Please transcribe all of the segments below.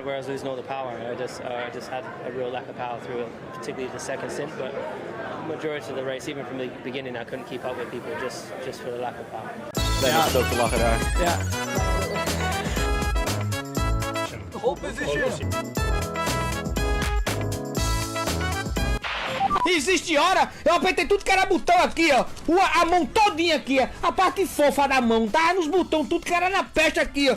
Whereas losing all the power, I just had a real lack of power through it, particularly the second stint. But majority of the race, even from the beginning, I couldn't keep up with people just for the lack of power. Dennis stopt te lachen daar. Ja. Hold position. Existe hora, eu apertei tudo que era botão aqui, ó. A mão todinha aqui, ó. A parte fofa da mão, tá nos botões, tudo que era na peste aqui, ó.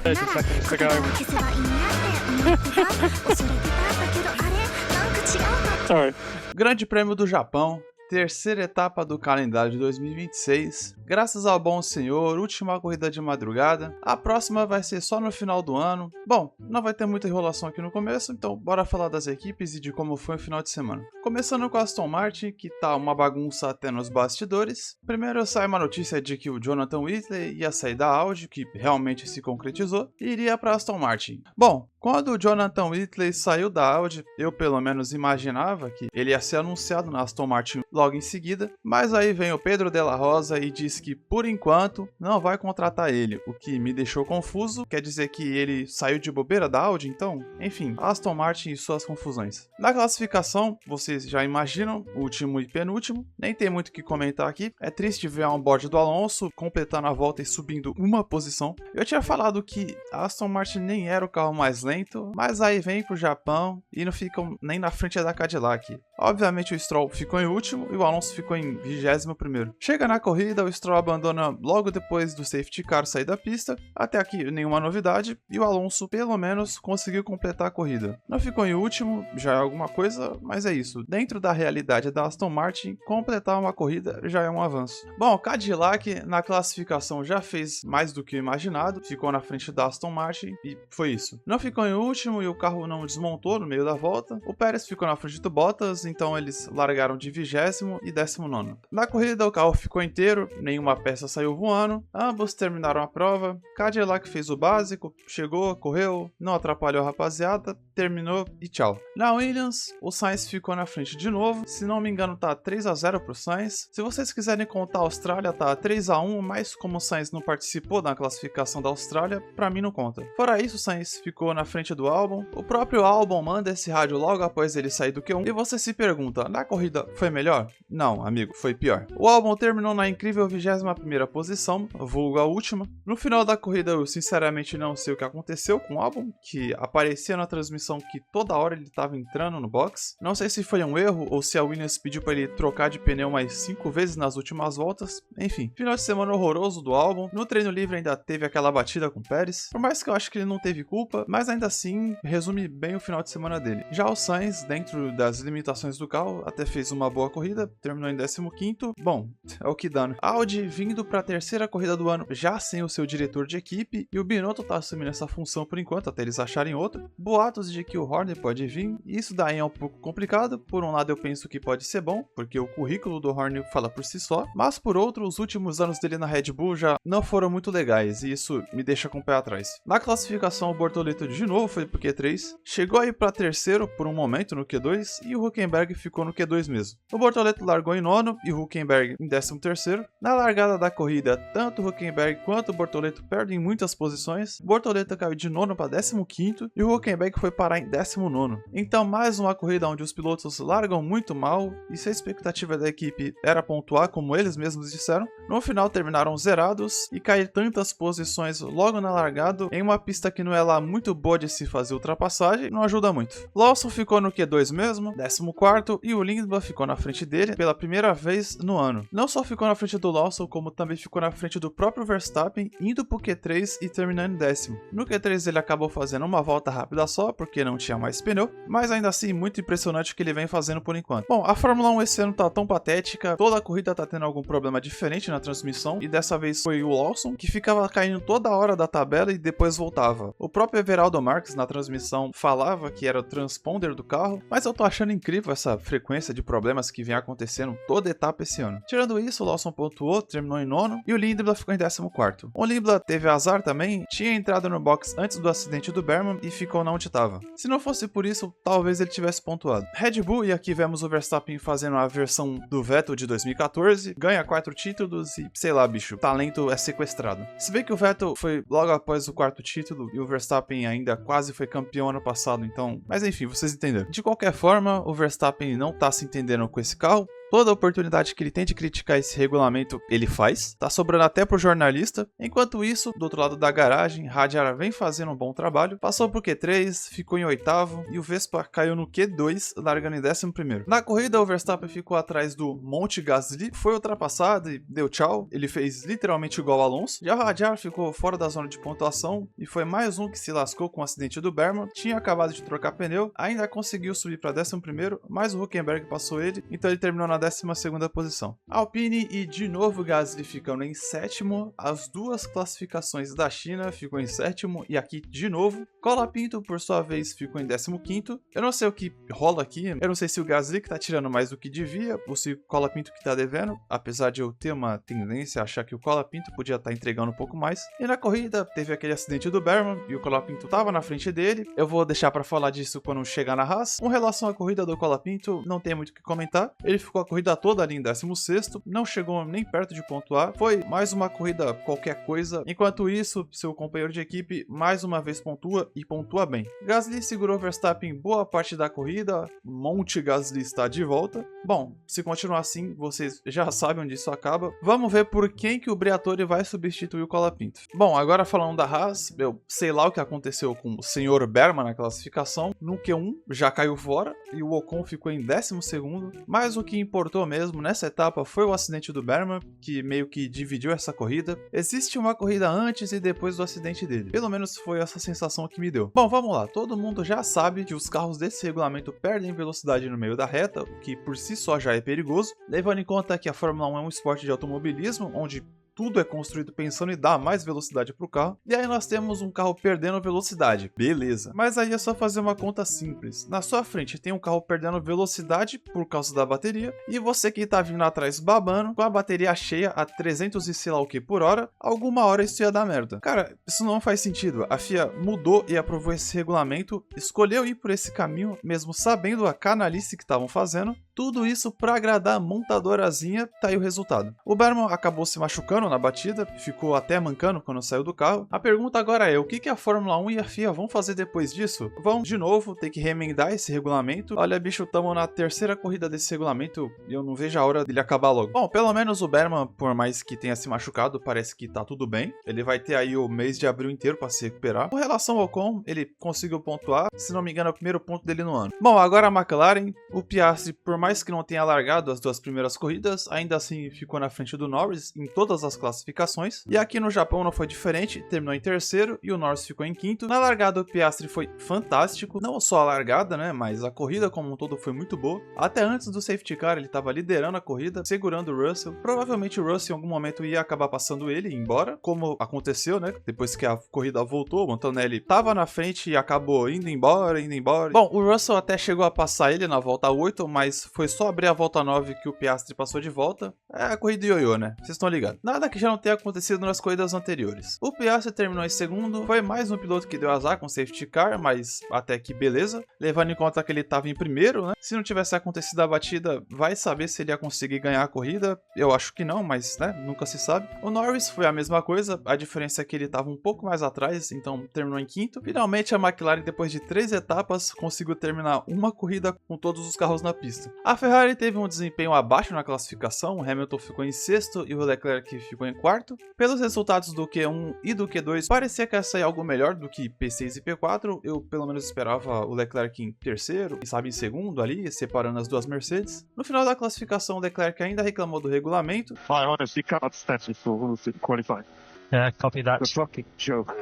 Sorry. Grande Prêmio do Japão. Terceira etapa do calendário de 2026. Graças ao bom senhor, última corrida de madrugada. A próxima vai ser só no final do ano. Bom, não vai ter muita enrolação aqui no começo, então bora falar das equipes e de como foi o final de semana. Começando com a Aston Martin, que tá uma bagunça até nos bastidores. Primeiro sai uma notícia de que o Jonathan Whitley ia sair da Audi, que realmente se concretizou, e iria para Aston Martin. Bom, quando o Jonathan Whitley saiu da Audi, eu pelo menos imaginava que ele ia ser anunciado na Aston Martin logo em seguida, mas aí vem o Pedro Della Rosa e diz que por enquanto não vai contratar ele, o que me deixou confuso. Quer dizer que ele saiu de bobeira da Audi, então? Enfim, Aston Martin e suas confusões. Na classificação, vocês já imaginam, último e penúltimo, nem tem muito o que comentar aqui. É triste ver a onboard do Alonso completando a volta e subindo uma posição. Eu tinha falado que a Aston Martin nem era o carro mais lento, mas aí vem pro Japão e não ficam nem na frente da Cadillac. Obviamente o Stroll ficou em último e o Alonso ficou em 21º. Chega na corrida, o Stroll abandona logo depois do safety car sair da pista. Até aqui nenhuma novidade e o Alonso pelo menos conseguiu completar a corrida. Não ficou em último, já é alguma coisa, mas é isso. Dentro da realidade da Aston Martin, completar uma corrida já é um avanço. Bom, o Cadillac na classificação já fez mais do que imaginado, ficou na frente da Aston Martin e foi isso. Não ficou em último e o carro não desmontou no meio da volta. O Pérez ficou na frente do Bottas, então eles largaram de 20º e 19º. Na corrida o carro ficou inteiro, nenhuma peça saiu voando, ambos terminaram a prova. Cadillac fez o básico, chegou, correu, não atrapalhou a rapaziada, terminou e tchau. Na Williams, o Sainz ficou na frente de novo, se não me engano tá 3-0 pro Sainz. Se vocês quiserem contar a Austrália, tá 3-1, mas como o Sainz não participou da classificação da Austrália, pra mim não conta. Fora isso, o Sainz ficou na frente do Albon. O próprio Albon manda esse rádio logo após ele sair do Q1 e você se pergunta, na corrida foi melhor? Não, amigo, foi pior. O Albon terminou na incrível 21ª posição, vulgo a última. No final da corrida eu sinceramente não sei o que aconteceu com o Albon, que aparecia na transmissão que toda hora ele estava entrando no box. Não sei se foi um erro ou se a Williams pediu para ele trocar de pneu mais 5 vezes nas últimas voltas. Enfim, final de semana horroroso do Albon. No treino livre ainda teve aquela batida com o Pérez, por mais que eu acho que ele não teve culpa, mas ainda assim resume bem o final de semana dele. Já o Sainz, dentro das limitações do carro, até fez uma boa corrida, terminou em 15º. Bom, é o que dá, né? Audi vindo para a terceira corrida do ano já sem o seu diretor de equipe, e o Binotto tá assumindo essa função por enquanto, até eles acharem outro. Boatos de que o Horner pode vir, e isso daí é um pouco complicado. Por um lado eu penso que pode ser bom, porque o currículo do Horner fala por si só, mas por outro, os últimos anos dele na Red Bull já não foram muito legais, e isso me deixa com o pé atrás. Na classificação, o Bortoleto de novo foi pro Q3, chegou aí para terceiro por um momento no Q2, e o Hülkenberg ficou no Q2 mesmo. O Bortoleto largou em nono e o Hülkenberg em 13º. Na largada da corrida, tanto o Hülkenberg quanto o Bortoleto perdem muitas posições. O Bortoleto caiu de nono para 15º e o Hülkenberg foi parar em 19º. Então mais uma corrida onde os pilotos largam muito mal, e se a expectativa da equipe era pontuar, como eles mesmos disseram, no final terminaram zerados e cair tantas posições logo na largada em uma pista que não é lá muito boa de se fazer ultrapassagem, não ajuda muito. Lawson ficou no Q2 mesmo, 14º, e o Lindblom ficou na frente dele pela primeira vez no ano. Não só ficou na frente do Lawson, como também ficou na frente do próprio Verstappen, indo pro Q3 e terminando em 10º. No Q3 ele acabou fazendo uma volta rápida só, porque não tinha mais pneu, mas ainda assim muito impressionante o que ele vem fazendo por enquanto. Bom, a Fórmula 1 esse ano tá tão patética, toda a corrida tá tendo algum problema diferente na transmissão, e dessa vez foi o Lawson, que ficava caindo toda hora da tabela e depois voltava. O próprio Everaldo Marques na transmissão falava que era o transponder do carro, mas eu tô achando incrível essa frequência de problemas que vem acontecendo toda etapa esse ano. Tirando isso, o Lawson pontuou, Binotto terminou em 9º e o Lindblad ficou em 14º. O Lindblad teve azar também, tinha entrado no box antes do acidente do Berman e ficou na onde estava. Se não fosse por isso, talvez ele tivesse pontuado. Red Bull, e aqui vemos o Verstappen fazendo a versão do Vettel de 2014, ganha 4 títulos e, sei lá, bicho, talento é sequestrado. Se bem que o Vettel foi logo após o 4º título e o Verstappen ainda quase foi campeão ano passado, então... Mas enfim, vocês entenderam. De qualquer forma, o Verstappen não tá se entendendo com esse carro. Toda oportunidade que ele tem de criticar esse regulamento, ele faz. Tá sobrando até pro jornalista. Enquanto isso, do outro lado da garagem, Hadjar vem fazendo um bom trabalho. Passou pro Q3, ficou em 8º e o Vespa caiu no Q2, largando em 11º. Na corrida, o Verstappen ficou atrás do Monte Gasly, foi ultrapassado e deu tchau. Ele fez literalmente igual ao Alonso. Já o Hadjar ficou fora da zona de pontuação e foi mais um que se lascou com o acidente do Berman. Tinha acabado de trocar pneu, ainda conseguiu subir para 11º, mas o Hülkenberg passou ele, então ele terminou na 12ª posição. Alpine e de novo Gasly ficando em 7º, as duas classificações da China ficou em 7º e aqui de novo. Colapinto por sua vez ficou em 15º. Eu não sei o que rola aqui, eu não sei se o Gasly que tá tirando mais do que devia ou se o Colapinto que tá devendo, apesar de eu ter uma tendência a achar que o Colapinto podia estar entregando um pouco mais. E na corrida teve aquele acidente do Berman e o Colapinto tava na frente dele. Eu vou deixar para falar disso quando chegar na Haas. Com relação à corrida do Colapinto, não tem muito o que comentar. Ele ficou a corrida toda ali em 16º, não chegou nem perto de pontuar, foi mais uma corrida qualquer coisa. Enquanto isso, seu companheiro de equipe mais uma vez pontua e pontua bem. Gasly segurou Verstappen boa parte da corrida, Monte Gasly está de volta. Bom, se continuar assim, vocês já sabem onde isso acaba. Vamos ver por quem que o Briatore vai substituir o Colapinto. Bom, agora falando da Haas, eu sei lá o que aconteceu com o senhor Berman na classificação. No Q1 já caiu fora e o Ocon ficou em 12º, mas o que importou mesmo nessa etapa foi o acidente do Berman, que meio que dividiu essa corrida. Existe uma corrida antes e depois do acidente dele. Pelo menos foi essa sensação que me deu. Bom, vamos lá. Todo mundo já sabe que os carros desse regulamento perdem velocidade no meio da reta, o que por si só já é perigoso, levando em conta que a Fórmula 1 é um esporte de automobilismo, onde tudo é construído pensando em dar mais velocidade para o carro. E aí nós temos um carro perdendo velocidade. Beleza. Mas aí é só fazer uma conta simples. Na sua frente tem um carro perdendo velocidade por causa da bateria. E você que tá vindo atrás babando, com a bateria cheia a 300 e sei lá o que por hora, alguma hora isso ia dar merda. Cara, isso não faz sentido. A FIA mudou e aprovou esse regulamento, escolheu ir por esse caminho, mesmo sabendo a canalice que estavam fazendo. Tudo isso para agradar a montadorazinha, tá aí o resultado. O Berman acabou se machucando na batida, ficou até mancando quando saiu do carro. A pergunta agora é, o que a Fórmula 1 e a FIA vão fazer depois disso? Vão, de novo, ter que remendar esse regulamento. Olha, bicho, estamos na 3ª corrida desse regulamento e eu não vejo a hora dele acabar logo. Bom, pelo menos o Berman, por mais que tenha se machucado, parece que tá tudo bem. Ele vai ter aí o mês de abril inteiro para se recuperar. Com relação ao Ocon, ele conseguiu pontuar, se não me engano é o primeiro ponto dele no ano. Bom, agora a McLaren, o Piastri, por mais que não tenha largado as 2 primeiras corridas, ainda assim ficou na frente do Norris em todas as classificações. E aqui no Japão não foi diferente, terminou em 3º e o Norris ficou em 5º. Na largada o Piastri foi fantástico, não só a largada, né, mas a corrida como um todo foi muito boa. Até antes do safety car ele estava liderando a corrida, segurando o Russell. Provavelmente o Russell em algum momento ia acabar passando ele e ir embora, como aconteceu, né, depois que a corrida voltou, o Antonelli estava na frente e acabou indo embora. Bom, o Russell até chegou a passar ele na volta 8, mas foi só abrir a volta 9 que o Piastri passou de volta. É a corrida ioiô, né? Vocês estão ligados. Nada que já não tenha acontecido nas corridas anteriores. O Piastri terminou em 2º, foi mais um piloto que deu azar com safety car, mas até que beleza. Levando em conta que ele estava em 1º, né? Se não tivesse acontecido a batida, vai saber se ele ia conseguir ganhar a corrida. Eu acho que não, mas, né? Nunca se sabe. O Norris foi a mesma coisa, a diferença é que ele estava um pouco mais atrás, então terminou em 5º. Finalmente a McLaren, depois de 3 etapas, conseguiu terminar uma corrida com todos os carros na pista. A Ferrari teve um desempenho abaixo na classificação, o Hamilton ficou em 6º e o Leclerc ficou em 4º. Pelos resultados do Q1 e do Q2, parecia que ia sair algo melhor do que P6 e P4. Eu pelo menos esperava o Leclerc em 3º, quem sabe em 2º ali, separando as 2 Mercedes. No final da classificação, o Leclerc ainda reclamou do regulamento. I honestly cannot stand it for rules in qualifying. Yeah, copy that. The fucking joke.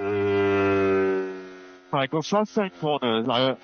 Like, the first 8 corners, like,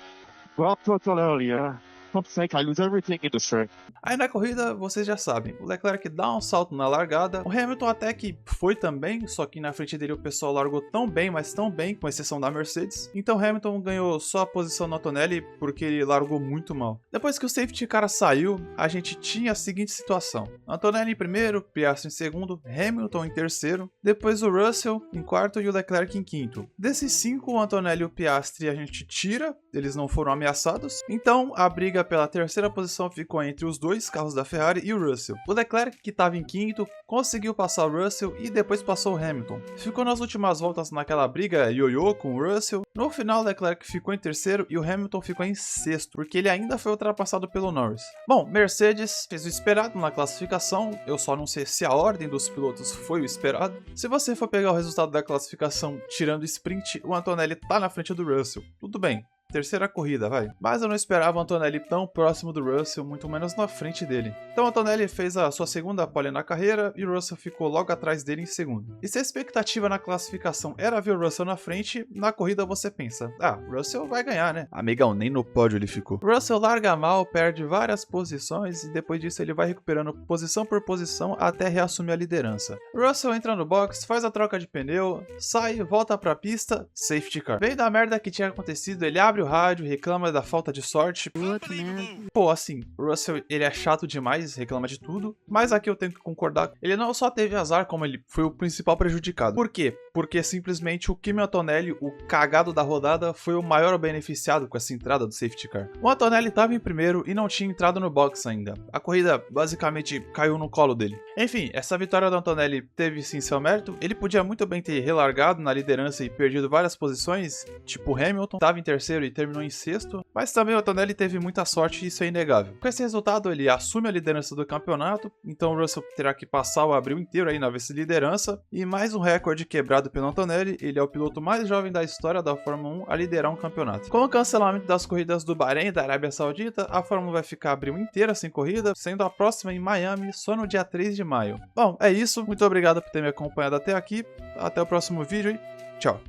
well, total earlier, fuck's sake, I lose everything in this track. Aí na corrida, vocês já sabem, o Leclerc dá um salto na largada, o Hamilton até que foi também, só que na frente dele o pessoal largou tão bem, mas tão bem, com exceção da Mercedes. Então Hamilton ganhou só a posição no Antonelli porque ele largou muito mal. Depois que o safety car saiu, a gente tinha a seguinte situação: Antonelli em primeiro, Piastri em segundo, Hamilton em terceiro, depois o Russell em quarto e o Leclerc em quinto. Desses 5, o Antonelli e o Piastri a gente tira, eles não foram ameaçados, então a briga pela terceira posição ficou entre os dois carros da Ferrari e o Russell. O Leclerc, que estava em quinto, conseguiu passar o Russell e depois passou o Hamilton. Ficou nas últimas voltas naquela briga ioiô com o Russell. No final, o Leclerc ficou em terceiro e o Hamilton ficou em sexto, porque ele ainda foi ultrapassado pelo Norris. Bom, Mercedes fez o esperado na classificação, eu só não sei se a ordem dos pilotos foi o esperado. Se você for pegar o resultado da classificação tirando o sprint, o Antonelli tá na frente do Russell. Tudo bem. Terceira corrida, vai. Mas eu não esperava o Antonelli tão próximo do Russell, muito menos na frente dele. Então o Antonelli fez a sua segunda pole na carreira e o Russell ficou logo atrás dele em segundo. E se a expectativa na classificação era ver o Russell na frente, na corrida você pensa, o Russell vai ganhar, né? Amigão, nem no pódio ele ficou. O Russell larga mal, perde várias posições e depois disso ele vai recuperando posição por posição até reassumir a liderança. O Russell entra no box, faz a troca de pneu, sai, volta pra pista, safety car. Veio da merda que tinha acontecido, ele abre o rádio, reclama da falta de sorte. Pô, assim, o Russell, ele é chato demais, reclama de tudo, mas aqui eu tenho que concordar, ele não só teve azar, como ele foi o principal prejudicado. Por quê? Porque simplesmente o Kimi Antonelli, o cagado da rodada, foi o maior beneficiado com essa entrada do safety car. O Antonelli estava em primeiro e não tinha entrado no box ainda. A corrida basicamente caiu no colo dele. Enfim, essa vitória do Antonelli teve sim seu mérito, ele podia muito bem ter relargado na liderança e perdido várias posições, tipo o Hamilton, estava em terceiro e terminou em sexto, mas também o Antonelli teve muita sorte e isso é inegável. Com esse resultado, ele assume a liderança do campeonato, então o Russell terá que passar o abril inteiro aí na vice-liderança, e mais um recorde quebrado pelo Antonelli, ele é o piloto mais jovem da história da Fórmula 1 a liderar um campeonato. Com o cancelamento das corridas do Bahrein e da Arábia Saudita, a Fórmula vai ficar abril inteira sem corrida, sendo a próxima em Miami só no dia 3 de maio. Bom, é isso, muito obrigado por ter me acompanhado até aqui, até o próximo vídeo e tchau!